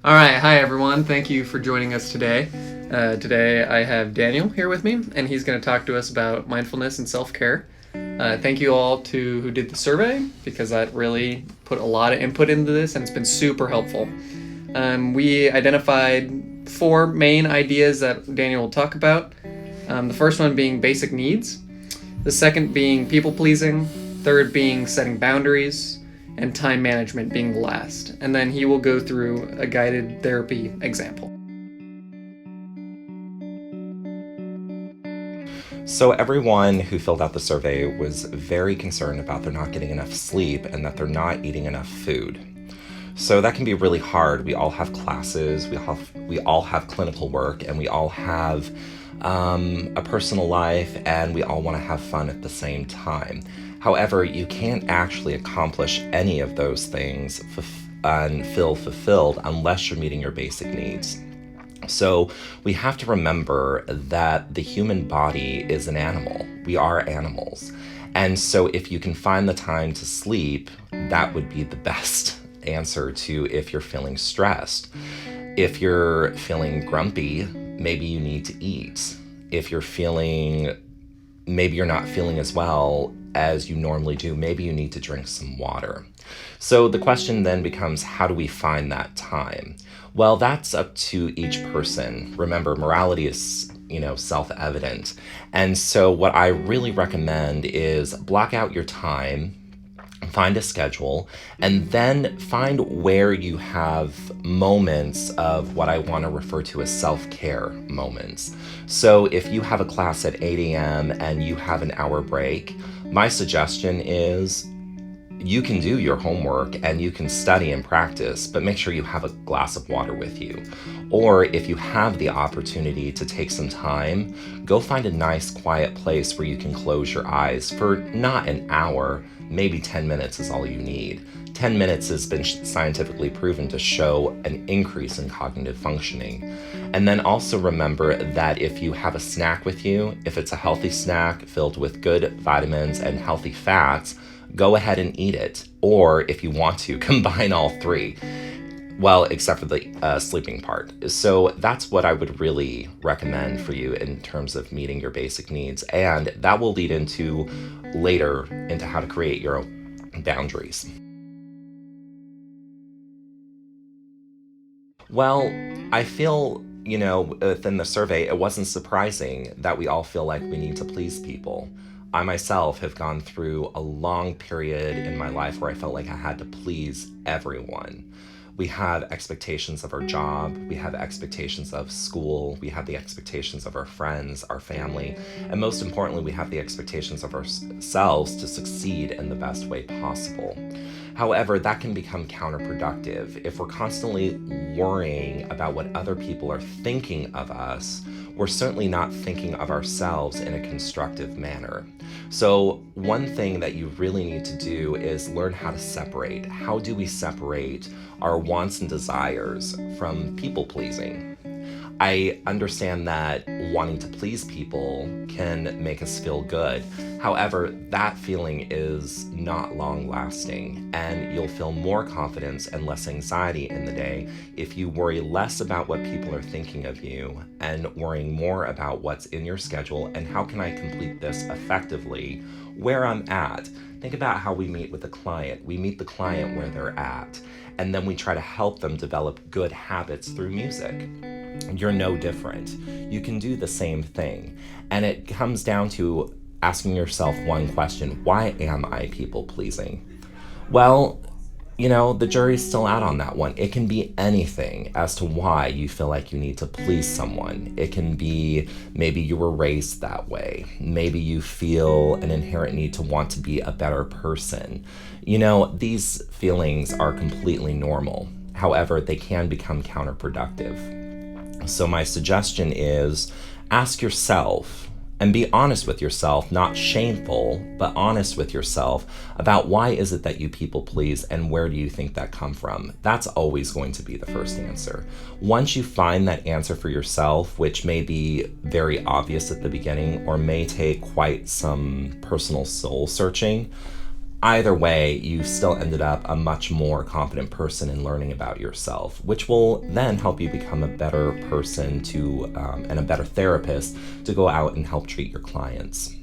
All right, hi everyone. Thank you for joining us today. Today I have Daniel here with me, and he's going to talk to us about mindfulness and self-care. Thank you all to who did the survey, because that really put a lot of input into this, and it's been super helpful. We identified 4 main ideas that Daniel will talk about. The first one being basic needs, the second being people-pleasing, third being setting boundaries, and time management being the last. And then he will go through a guided therapy example. So everyone who filled out the survey was very concerned about they're not getting enough sleep and that they're not eating enough food. So that can be really hard. We all have classes, we all have clinical work, and we all have a personal life, and we all want to have fun at the same time. However, you can't actually accomplish any of those things and feel fulfilled unless you're meeting your basic needs. So we have to remember that the human body is an animal. We are animals. And so if you can find the time to sleep, that would be the best answer to if you're feeling stressed. If you're feeling grumpy, maybe you need to eat. If maybe you're not feeling as well as you normally do, maybe you need to drink some water. So the question then becomes, how do we find that time? Well, that's up to each person. Remember, morality is, self-evident. And so what I really recommend is block out your time, find a schedule, and then find where you have moments of what I want to refer to as self-care moments. So if you have a class at 8 a.m. and you have an hour break, my suggestion is you can do your homework and you can study and practice, but make sure you have a glass of water with you. Or if you have the opportunity to take some time, go find a nice quiet place where you can close your eyes for not an hour, maybe 10 minutes is all you need. 10 minutes has been scientifically proven to show an increase in cognitive functioning. And then also remember that if you have a snack with you, if it's a healthy snack filled with good vitamins and healthy fats, go ahead and eat it. Or if you want to, combine all 3. Well, except for the sleeping part. So that's what I would really recommend for you in terms of meeting your basic needs. And that will lead into later into how to create your own boundaries. Well, I feel, within the survey, it wasn't surprising that we all feel like we need to please people. I myself have gone through a long period in my life where I felt like I had to please everyone. We have expectations of our job, we have expectations of school, we have the expectations of our friends, our family, and most importantly, we have the expectations of ourselves to succeed in the best way possible. However, that can become counterproductive. If we're constantly worrying about what other people are thinking of us, we're certainly not thinking of ourselves in a constructive manner. So one thing that you really need to do is learn how to separate. How do we separate our wants and desires from people pleasing? I understand that wanting to please people can make us feel good. However, that feeling is not long lasting, and you'll feel more confidence and less anxiety in the day if you worry less about what people are thinking of you and worrying more about what's in your schedule and how can I complete this effectively where I'm at. Think about how we meet with a client. We meet the client where they're at, and then we try to help them develop good habits through music. You're no different. You can do the same thing. And it comes down to asking yourself one question: why am I people pleasing? Well, the jury's still out on that one. It can be anything as to why you feel like you need to please someone. It can be maybe you were raised that way. Maybe you feel an inherent need to want to be a better person. These feelings are completely normal. However, they can become counterproductive. So my suggestion is ask yourself and be honest with yourself, not shameful, but honest with yourself about why is it that you people please and where do you think that come from? That's always going to be the first answer. Once you find that answer for yourself, which may be very obvious at the beginning or may take quite some personal soul searching, either way, you've still ended up a much more confident person in learning about yourself, which will then help you become a better person and a better therapist to go out and help treat your clients.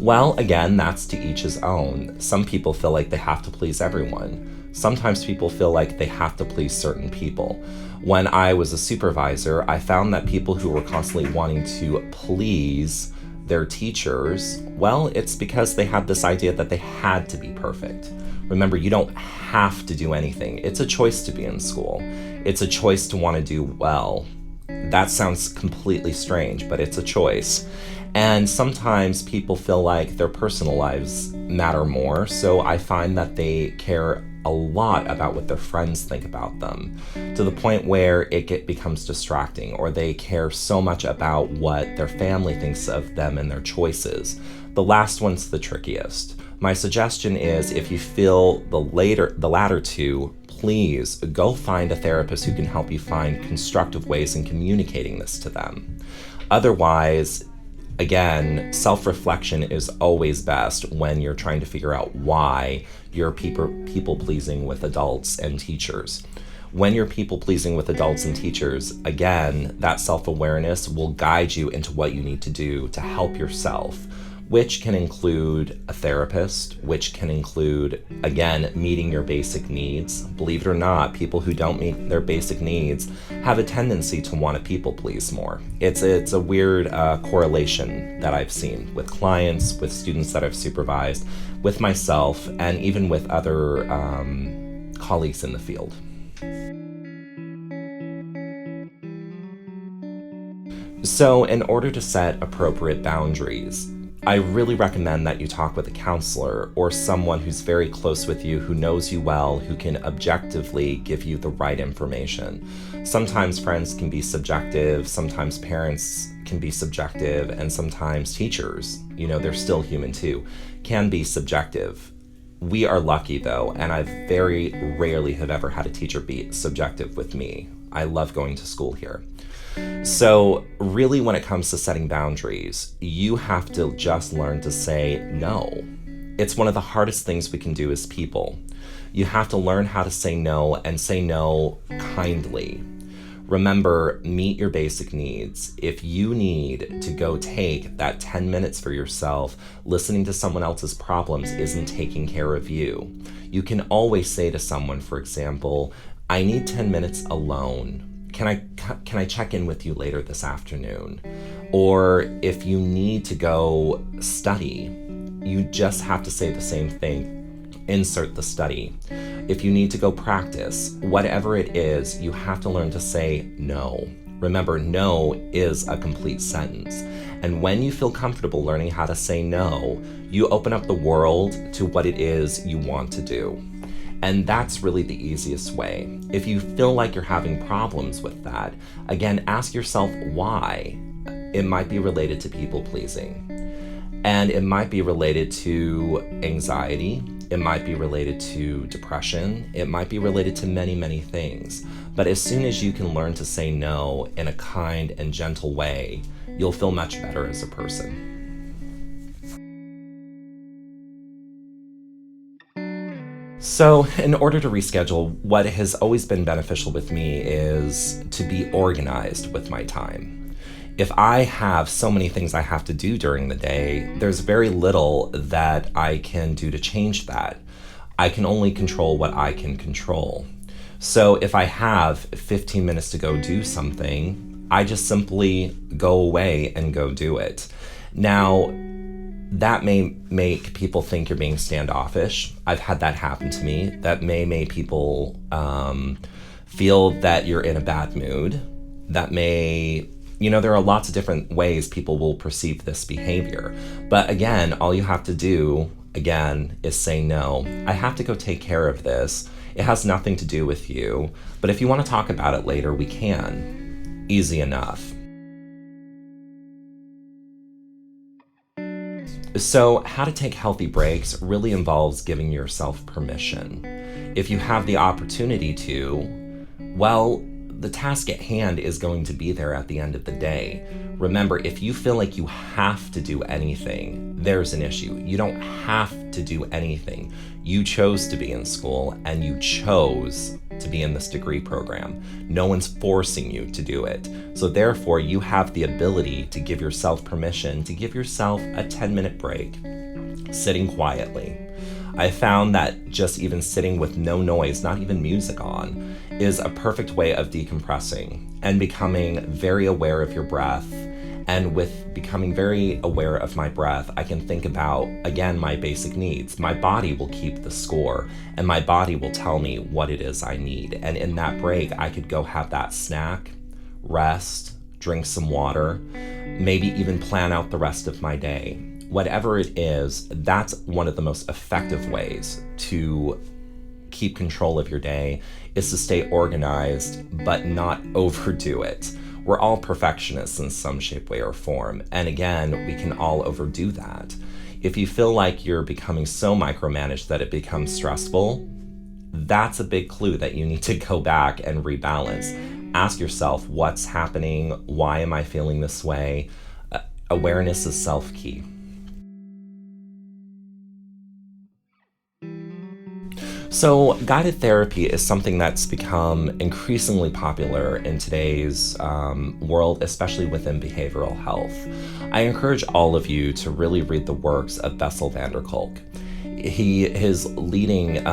Well, again, that's to each his own. Some people feel like they have to please everyone. Sometimes people feel like they have to please certain people. When I was a supervisor, I found that people who were constantly wanting to please their teachers, well, it's because they had this idea that they had to be perfect. Remember, you don't have to do anything. It's a choice to be in school. It's a choice to want to do well. That sounds completely strange, but it's a choice. And sometimes people feel like their personal lives matter more, so I find that they care a lot about what their friends think about them, to the point where it becomes distracting, or they care so much about what their family thinks of them and their choices. The last one's the trickiest. My suggestion is, if you feel the latter two, please go find a therapist who can help you find constructive ways in communicating this to them. Otherwise, again, self-reflection is always best when you're trying to figure out why you're people-pleasing with adults and teachers. When you're people-pleasing with adults and teachers, again, that self-awareness will guide you into what you need to do to help yourself, which can include a therapist, which can include, again, meeting your basic needs. Believe it or not, people who don't meet their basic needs have a tendency to want to people please more. It's a weird correlation that I've seen with clients, with students that I've supervised, with myself, and even with other colleagues in the field. So in order to set appropriate boundaries, I really recommend that you talk with a counselor or someone who's very close with you, who knows you well, who can objectively give you the right information. Sometimes friends can be subjective, sometimes parents can be subjective, and sometimes teachers, they're still human too, can be subjective. We are lucky though, and I very rarely have ever had a teacher be subjective with me. I love going to school here. So really, when it comes to setting boundaries, you have to just learn to say no. It's one of the hardest things we can do as people. You have to learn how to say no, and say no kindly. Remember, meet your basic needs. If you need to go take that 10 minutes for yourself, listening to someone else's problems isn't taking care of you. You can always say to someone, for example, I need 10 minutes alone. Can I check in with you later this afternoon? Or if you need to go study, you just have to say the same thing. Insert the study. If you need to go practice, whatever it is, you have to learn to say no. Remember, no is a complete sentence. And when you feel comfortable learning how to say no, you open up the world to what it is you want to do. And that's really the easiest way. If you feel like you're having problems with that, again, ask yourself why. It might be related to people pleasing. And it might be related to anxiety. It might be related to depression. It might be related to many, many things. But as soon as you can learn to say no in a kind and gentle way, you'll feel much better as a person. So in order to reschedule, what has always been beneficial with me is to be organized with my time. If I have so many things I have to do during the day, there's very little that I can do to change that. I can only control what I can control. So if I have 15 minutes to go do something, I just simply go away and go do it. Now, that may make people think you're being standoffish. I've had that happen to me. That may make people feel that you're in a bad mood. That may, there are lots of different ways people will perceive this behavior. But again, all you have to do, is say no. I have to go take care of this. It has nothing to do with you. But if you want to talk about it later, we can. Easy enough. So how to take healthy breaks really involves giving yourself permission. If you have the opportunity to, well, the task at hand is going to be there at the end of the day. Remember, if you feel like you have to do anything, there's an issue. You don't have to do anything. You chose to be in school, and you chose to be in this degree program. No one's forcing you to do it. So therefore, you have the ability to give yourself permission to give yourself a 10-minute break, sitting quietly. I found that just even sitting with no noise, not even music on, is a perfect way of decompressing and becoming very aware of your breath. And with becoming very aware of my breath, I can think about, again, my basic needs. My body will keep the score, and my body will tell me what it is I need. And in that break, I could go have that snack, rest, drink some water, maybe even plan out the rest of my day. Whatever it is, that's one of the most effective ways to keep control of your day, is to stay organized, but not overdo it. We're all perfectionists in some shape, way, or form. And again, we can all overdo that. If you feel like you're becoming so micromanaged that it becomes stressful, that's a big clue that you need to go back and rebalance. Ask yourself, what's happening? Why am I feeling this way? Awareness is self-key. So guided therapy is something that's become increasingly popular in today's world, especially within behavioral health. I encourage all of you to really read the works of Bessel van der Kolk. His leading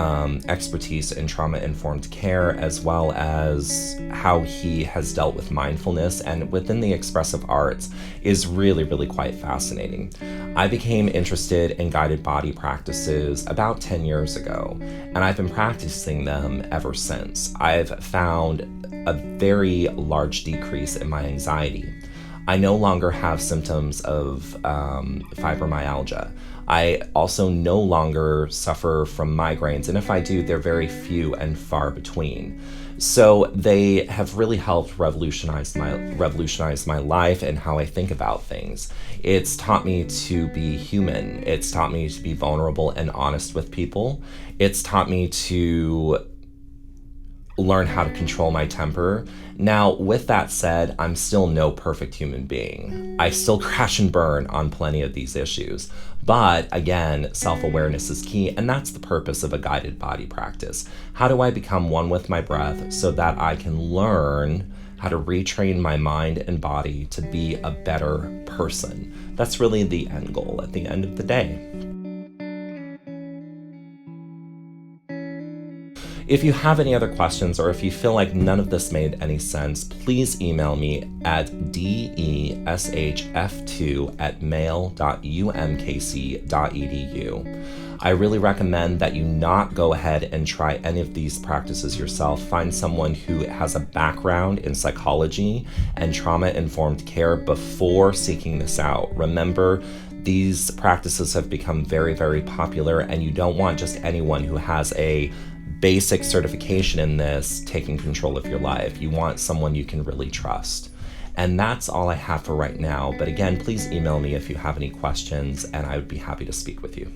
expertise in trauma-informed care, as well as how he has dealt with mindfulness and within the expressive arts, is really, really quite fascinating. I became interested in guided body practices about 10 years ago, and I've been practicing them ever since. I've found a very large decrease in my anxiety. I no longer have symptoms of fibromyalgia. I also no longer suffer from migraines, and if I do, they're very few and far between. So they have really helped revolutionize my life and how I think about things. It's taught me to be human. It's taught me to be vulnerable and honest with people. It's taught me to learn how to control my temper. Now, with that said, I'm still no perfect human being. I still crash and burn on plenty of these issues. But again, self-awareness is key, and that's the purpose of a guided body practice. How do I become one with my breath so that I can learn how to retrain my mind and body to be a better person? That's really the end goal at the end of the day. If you have any other questions, or if you feel like none of this made any sense, please email me at deshf2@mail.umkc.edu. I really recommend that you not go ahead and try any of these practices yourself. Find someone who has a background in psychology and trauma-informed care before seeking this out. Remember, these practices have become very, very popular, and you don't want just anyone who has a basic certification in this taking control of your life. You want someone you can really trust. And that's all I have for right now. But again, please email me if you have any questions, and I would be happy to speak with you.